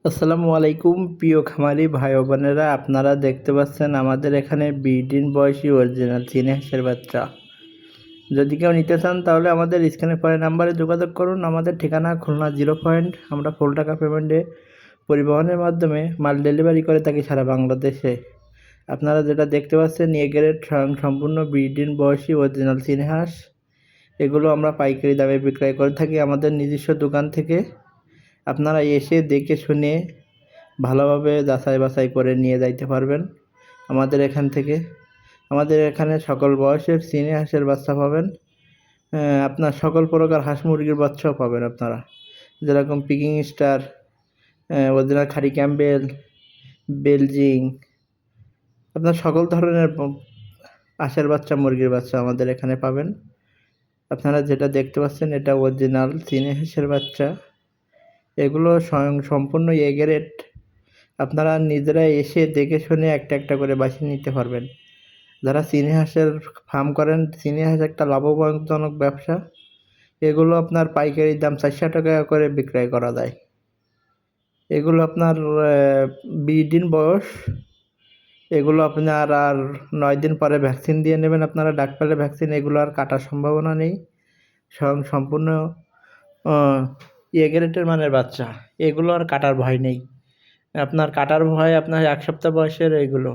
আসসালামু আলাইকুম প্রিয় খামারি ভাই ও বোনেরা, আপনারা দেখতে পাচ্ছেন আমাদের এখানে 20 দিন বয়সী অরিজিনাল চীনা হাঁসের বাচ্চা। যদি কেউ নিতে চান তাহলে আমাদের স্ক্রিনে পরের নাম্বারে যোগাযোগ করুন। আমাদের ঠিকানা খুলনা 0 পয়েন্ট। আমরা ফুল টাকা পেমেন্টে পরিবহনের মাধ্যমে মাল ডেলিভারি করে থাকি সারা বাংলাদেশে। আপনারা যেটা দেখতে পাচ্ছেন এ গ্রেড সম্পূর্ণ 20 দিন বয়সী অরিজিনাল চীনা হাঁস। এগুলো আমরা পাইকারি দামে বিক্রয় করে থাকি আমাদের নিজস্ব দোকান থেকে। আপনারা এসে দেখে শুনে ভালোভাবে যাচাই বাছাই করে নিয়ে যাইতে পারবেন আমাদের এখান থেকে। আমাদের এখানে সকল বয়সের চীনা হাঁসের বাচ্চা পাবেন। আপনার সকল প্রকার হাঁস মুরগির বাচ্চাও পাবেন আপনারা, যেরকম পিকিং স্টার, অরিজিনাল খাড়ি ক্যাম্বেল, বেলজিং, আপনার সকল ধরনের হাঁসের বাচ্চা মুরগির বাচ্চা আমাদের এখানে পাবেন। আপনারা যেটা দেখতে পাচ্ছেন এটা অরিজিনাল চীনা হাঁসের বাচ্চা। এগুলো সম্পূর্ণ এ গ্রেড। আপনারা নিজেরা এসে দেখে শুনে একটা একটা করে বাছিয়ে নিতে পারবেন। যারা চীনা হাঁসের ফার্ম করেন, চীনা হাঁস একটা লাভজনক ব্যবসা। এগুলো আপনার পাইকারি দাম 400 টাকা করে বিক্রয় করা যায়। এগুলো আপনার 20 দিন বয়স। এগুলো আপনার আর 9 দিন পরে ভ্যাকসিন দিয়ে নেবেন আপনারা, ডাক পেলে ভ্যাকসিন। এগুলো আর কাটার সম্ভাবনা নেই। সম্পূর্ণ এ গ্রেডের মানের বাচ্চা। এগুলো আর কাটার ভয় নেই। আপনার কাটার ভয় আপনার 1 সপ্তাহ বয়সের এগুলো।